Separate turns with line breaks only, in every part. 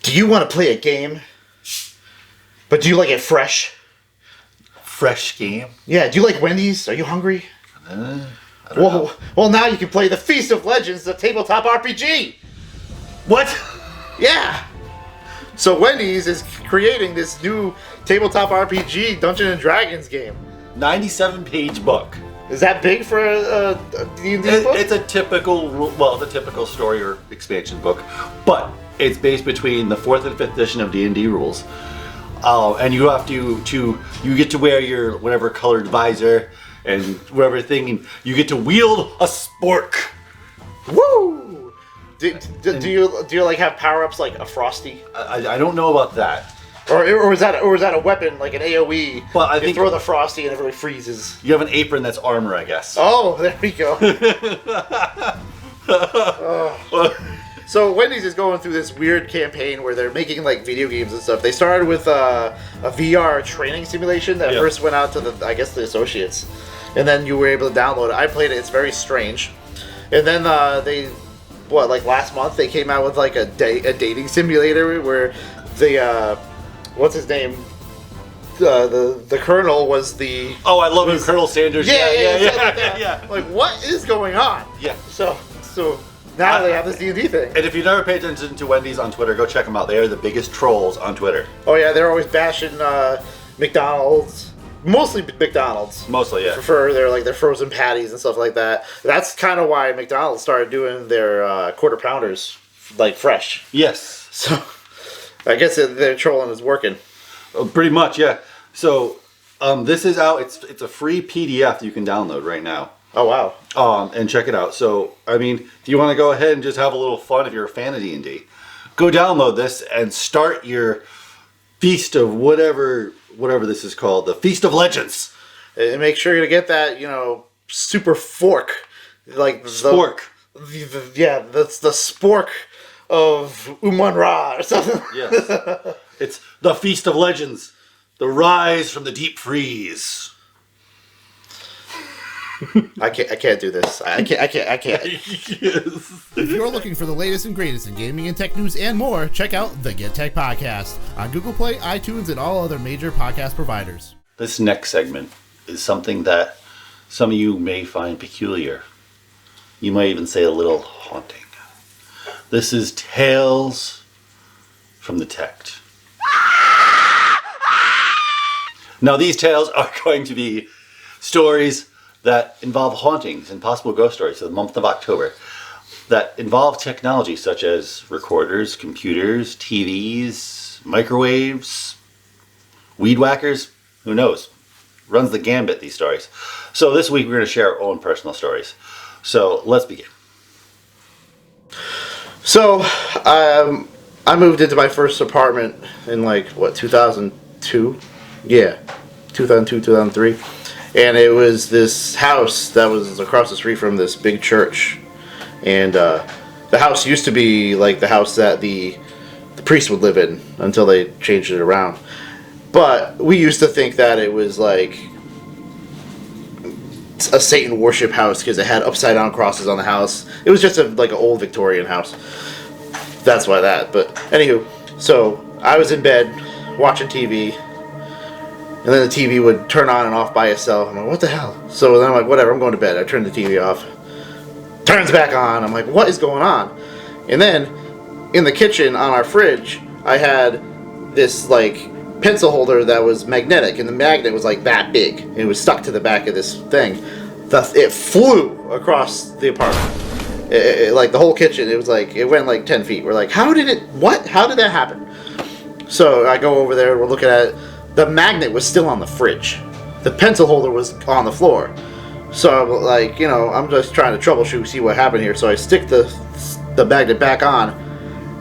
Do you want to play a game? But do you like it fresh?
Fresh game?
Yeah, do you like Wendy's? Are you hungry?
I don't know.
Well, now you can play the Feast of Legends, the tabletop RPG.
What?
Yeah. So Wendy's is creating this new tabletop RPG Dungeons and Dragons game.
97-page book.
Is that big for a D&D book?
It's a typical story or expansion book, but it's based between the 4th and 5th edition of D&D rules. And you have to you get to wear your whatever colored visor and whatever thing, and you get to wield a spork.
Woo! Do you like have power ups like a Frosty?
I don't know about that.
Or is that a weapon like an AOE?
Well, I
you
think
throw the Frosty and everybody freezes.
You have an apron that's armor, I guess.
Oh, there we go. So Wendy's is going through this weird campaign where they're making like video games and stuff. They started with a VR training simulation that first went out to the associates, and then you were able to download it. I played it. It's very strange. And then last month they came out with like a dating simulator where the what's his name? The Colonel was the...
Oh, I love him, Colonel Sanders.
Yeah. Like, what is going on?
Yeah.
So now they have this D&D thing.
And if you've never paid attention to Wendy's on Twitter, go check them out. They are the biggest trolls on Twitter.
Oh yeah, they're always bashing McDonald's. Mostly McDonald's.
Mostly, yeah.
For their frozen patties and stuff like that. That's kind of why McDonald's started doing their quarter pounders like fresh.
Yes.
So I guess their trolling is working.
Pretty much, yeah. So this is out. It's a free PDF you can download right now.
Oh wow.
And check it out. So I mean, if you want to go ahead and just have a little fun, if you're a fan of D&D, go download this and start your feast of whatever this is called, the Feast of Legends.
And make sure to get that super fork, like
spork.
That's the spork of Uman-Ra or something.
Yes. It's the Feast of Legends, the rise from the deep freeze.
I can't do this. I can't.
Yes.
If you're looking for the latest and greatest in gaming and tech news and more, check out the getTekt podcast on Google Play, iTunes, and all other major podcast providers.
This next segment is something that some of you may find peculiar. You might even say a little haunting. This is Tales from the Tekt. Now, these tales are going to be stories that involve hauntings and possible ghost stories for the month of October that involve technology such as recorders, computers, TVs, microwaves, weed whackers, who knows? Runs the gambit, these stories. So this week we're going to share our own personal stories. So let's begin.
So I moved into my first apartment in 2002? Yeah, 2002, 2003. And it was this house that was across the street from this big church. And the house used to be like the house that the priest would live in until they changed it around. But we used to think that it was like a Satan worship house because it had upside down crosses on the house. It was just an old Victorian house. That's why that. But anywho, so I was in bed watching TV. And then the TV would turn on and off by itself. I'm like, what the hell? So then I'm like, whatever, I'm going to bed. I turned the TV off. Turns back on. I'm like, what is going on? And then in the kitchen on our fridge, I had this pencil holder that was magnetic, and the magnet was that big. And it was stuck to the back of this thing. It flew across the apartment. The whole kitchen, it went 10 feet. We're like, how did that happen? So I go over there, we're looking at it. The magnet was still on the fridge. The pencil holder was on the floor. So I'm just trying to troubleshoot, see what happened here. So I stick the magnet back on,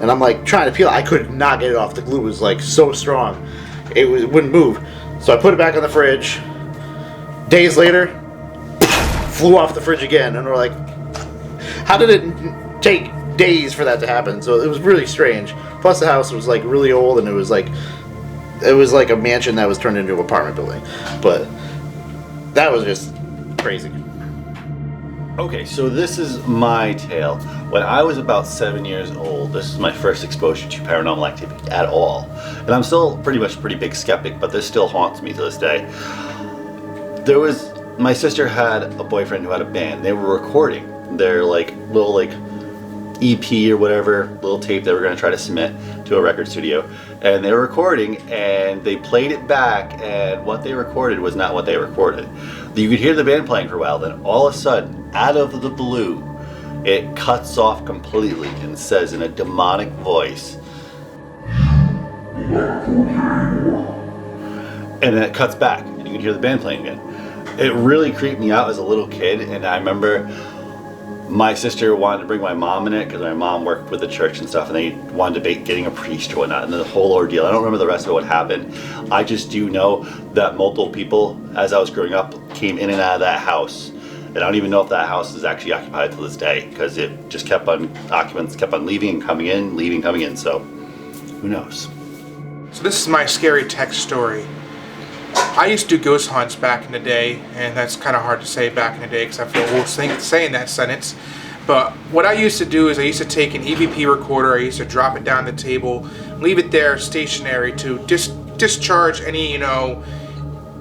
and I'm trying to peel it. I could not get it off. The glue was so strong. It wouldn't move. So I put it back on the fridge. Days later, flew off the fridge again. And we're like, how did it take days for that to happen? So it was really strange. Plus the house was really old, and it was like a mansion that was turned into an apartment building. But that was just crazy.
Okay, so this is my tale. When I was about 7 years old, this is my first exposure to paranormal activity at all. And I'm still pretty big skeptic, but this still haunts me to this day. My sister had a boyfriend who had a band. They were recording their little EP or whatever, little tape they were going to try to submit to a record studio. And they were recording and they played it back, and what they recorded was not what they recorded. You could hear the band playing for a while, then all of a sudden, out of the blue, it cuts off completely and says in a demonic voice, and then it cuts back and you can hear the band playing again. It really creeped me out as a little kid, and I remember my sister wanted to bring my mom in it because my mom worked with the church and stuff, and they wanted to debate getting a priest or whatnot, and the whole ordeal. I don't remember the rest of what happened. I just do know that multiple people, as I was growing up, came in and out of that house. And I don't even know if that house is actually occupied to this day, because it just occupants kept on leaving and coming in, so who knows.
So this is my scary Tekt story. I used to do ghost hunts back in the day, and that's kind of hard to say back in the day because I feel old saying that sentence. But what I used to do is I used to take an EVP recorder, I used to drop it down the table, leave it there stationary to discharge any,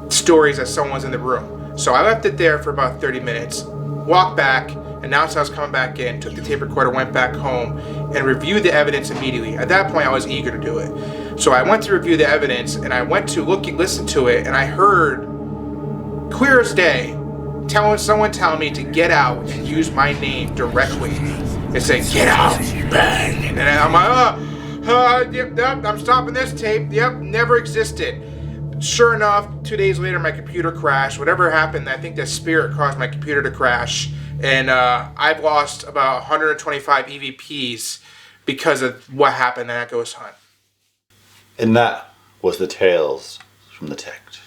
stories that someone's in the room. So I left it there for about 30 minutes, walked back, announced I was coming back in, took the tape recorder, went back home, and reviewed the evidence immediately. At that point, I was eager to do it. So I went to review the evidence, and I went to listen to it, and I heard, clear as day, someone telling me to get out and use my name directly. It said, "Get out, bang!" And then I'm like, yep, I'm stopping this tape. Yep, never existed. Sure enough, 2 days later, my computer crashed. Whatever happened, I think that spirit caused my computer to crash. And I've lost about 125 EVPs because of what happened in that ghost hunt.
And that was the tales from the Tekt.